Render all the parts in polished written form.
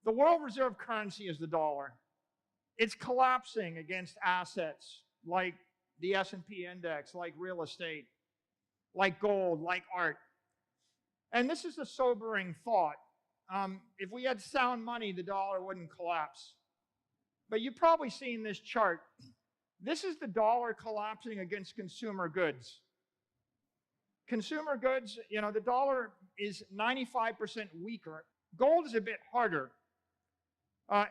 The world reserve currency is the dollar. It's collapsing against assets like the S&P index, like real estate, like gold, like art. And this is a sobering thought. If we had sound money, the dollar wouldn't collapse. But you've probably seen this chart. This is the dollar collapsing against consumer goods. Consumer goods, the dollar is 95% weaker. Gold is a bit harder.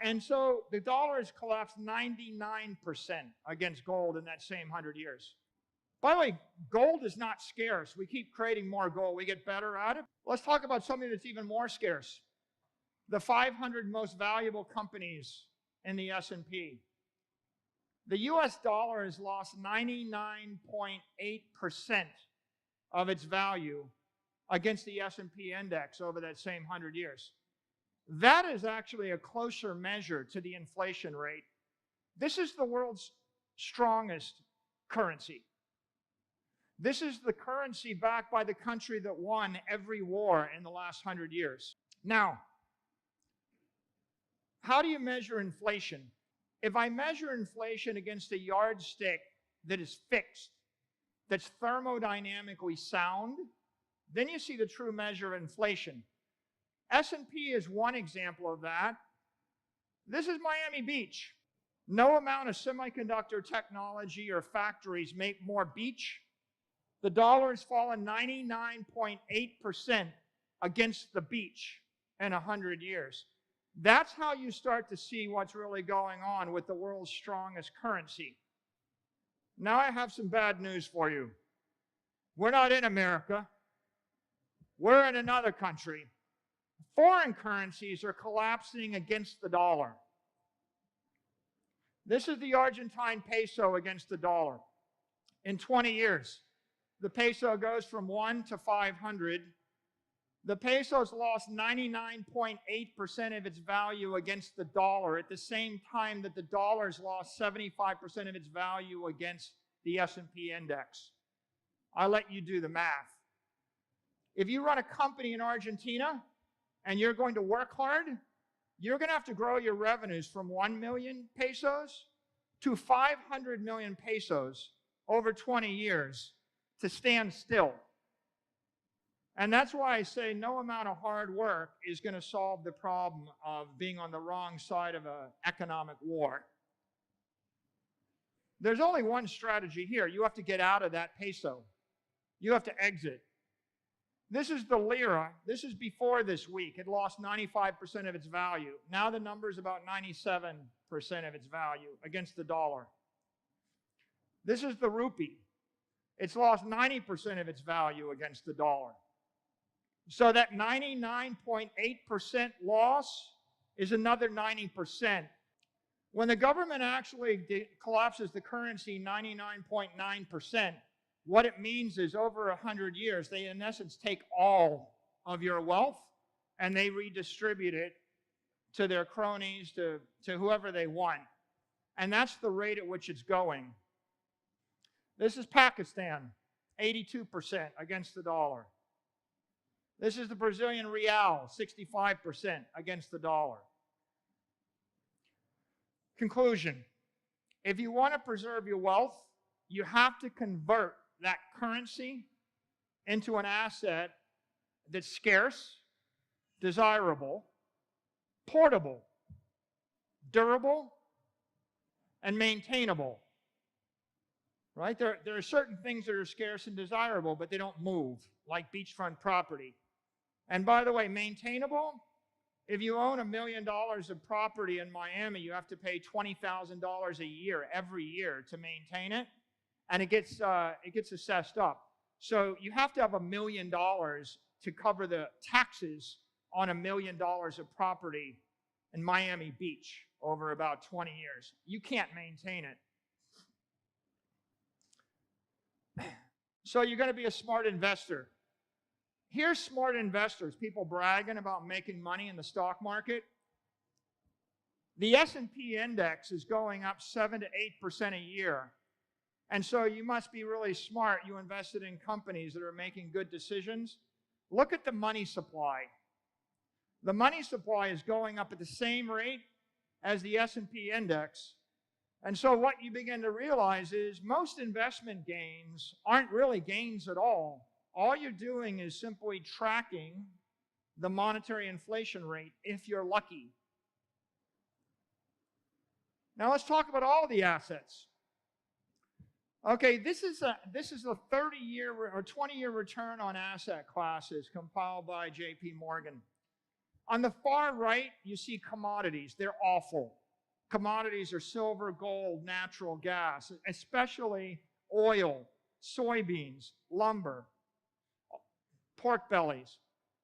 And so the dollar has collapsed 99% against gold in that same 100 years. By the way, gold is not scarce. We keep creating more gold. We get better at it. Let's talk about something that's even more scarce. The 500 most valuable companies in the S&P. The US dollar has lost 99.8% of its value against the S&P index over that same 100 years. That is actually a closer measure to the inflation rate. This is the world's strongest currency. This is the currency backed by the country that won every war in the last 100 years. Now, how do you measure inflation? If I measure inflation against a yardstick that is fixed, that's thermodynamically sound, then you see the true measure of inflation. S&P is one example of that. This is Miami Beach. No amount of semiconductor technology or factories make more beach. The dollar has fallen 99.8% against the beach in 100 years. That's how you start to see what's really going on with the world's strongest currency. Now I have some bad news for you. We're not in America. We're in another country. Foreign currencies are collapsing against the dollar. This is the Argentine peso against the dollar. In 20 years, the peso goes from 1 to 500. The peso's lost 99.8% of its value against the dollar at the same time that the dollar's lost 75% of its value against the S&P index. I'll let you do the math. If you run a company in Argentina and you're going to work hard, you're going to have to grow your revenues from 1 million pesos to 500 million pesos over 20 years to stand still. And that's why I say no amount of hard work is going to solve the problem of being on the wrong side of an economic war. There's only one strategy here. You have to get out of that peso. You have to exit. This is the lira. This is before this week. It lost 95% of its value. Now the number is about 97% of its value against the dollar. This is the rupee. It's lost 90% of its value against the dollar. So that 99.8% loss is another 90%. When the government actually collapses the currency 99.9%, what it means is over 100 years, they in essence take all of your wealth and they redistribute it to their cronies, to whoever they want. And that's the rate at which it's going. This is Pakistan, 82% against the dollar. This is the Brazilian real, 65% against the dollar. Conclusion. If you want to preserve your wealth, you have to convert that currency into an asset that's scarce, desirable, portable, durable, and maintainable. Right? There are certain things that are scarce and desirable, but they don't move, like beachfront property. And by the way, maintainable, if you own $1 million of property in Miami, you have to pay $20,000 a year, every year, to maintain it. And it gets assessed up. So you have to have $1 million to cover the taxes on $1 million of property in Miami Beach over about 20 years. You can't maintain it. So you're going to be a smart investor. Here's smart investors, people bragging about making money in the stock market. The S&P index is going up 7 to 8% a year. And so you must be really smart. You invested in companies that are making good decisions. Look at the money supply. The money supply is going up at the same rate as the S&P index. And so what you begin to realize is most investment gains aren't really gains at all. All you're doing is simply tracking the monetary inflation rate if you're lucky. Now let's talk about all the assets. Okay, this is a 30-year or 20-year return on asset classes compiled by J.P. Morgan. On the far right, you see commodities. They're awful. Commodities are silver, gold, natural gas, especially oil, soybeans, lumber, pork bellies.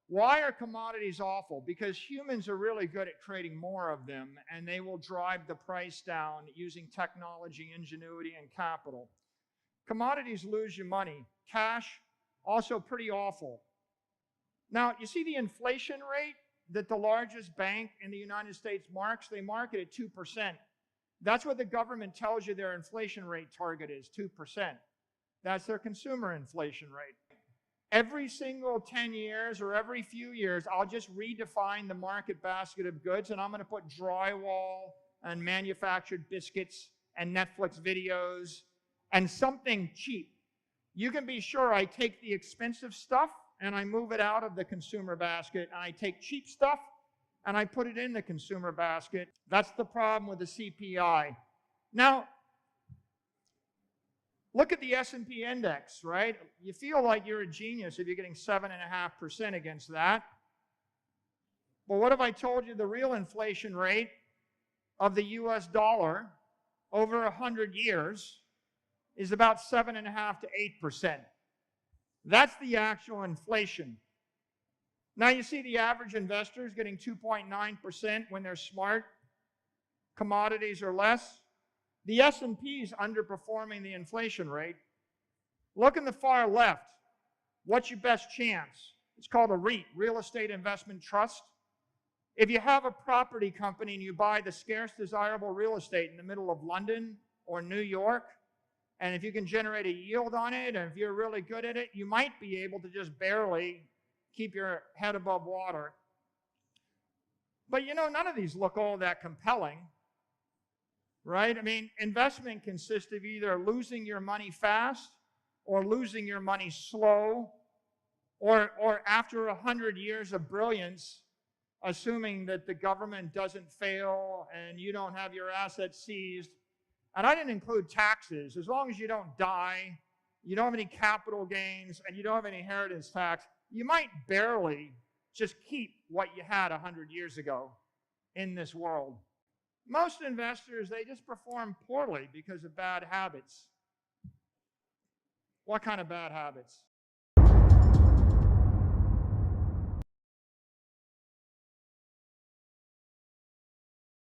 Why are commodities awful? Because humans are really good at creating more of them, and they will drive the price down using technology, ingenuity, and capital. Commodities lose you money. Cash, also pretty awful. Now, you see the inflation rate that the largest bank in the United States marks? They mark it at 2%. That's what the government tells you their inflation rate target is, 2%. That's their consumer inflation rate. Every single 10 years or every few years, I'll just redefine the market basket of goods, and I'm going to put drywall and manufactured biscuits and Netflix videos and something cheap. You can be sure I take the expensive stuff and I move it out of the consumer basket, and I take cheap stuff and I put it in the consumer basket. That's the problem with the CPI. Now, look at the S&P index, right? You feel like you're a genius if you're getting 7.5% against that. But what if I told you the real inflation rate of the US dollar over 100 years is about 7.5% to 8%? That's the actual inflation. Now you see the average investor is getting 2.9% when they're smart. Commodities are less. The S&P is underperforming the inflation rate. Look in the far left. What's your best chance? It's called a REIT, Real Estate Investment Trust. If you have a property company and you buy the scarce desirable real estate in the middle of London or New York, and if you can generate a yield on it, and if you're really good at it, you might be able to just barely keep your head above water. But you know, none of these look all that compelling, right? I mean, investment consists of either losing your money fast or losing your money slow, or after 100 years of brilliance, assuming that the government doesn't fail and you don't have your assets seized. And I didn't include taxes. As long as you don't die, you don't have any capital gains, and you don't have any inheritance tax, you might barely just keep what you had 100 years ago in this world. Most investors, they just perform poorly because of bad habits. What kind of bad habits?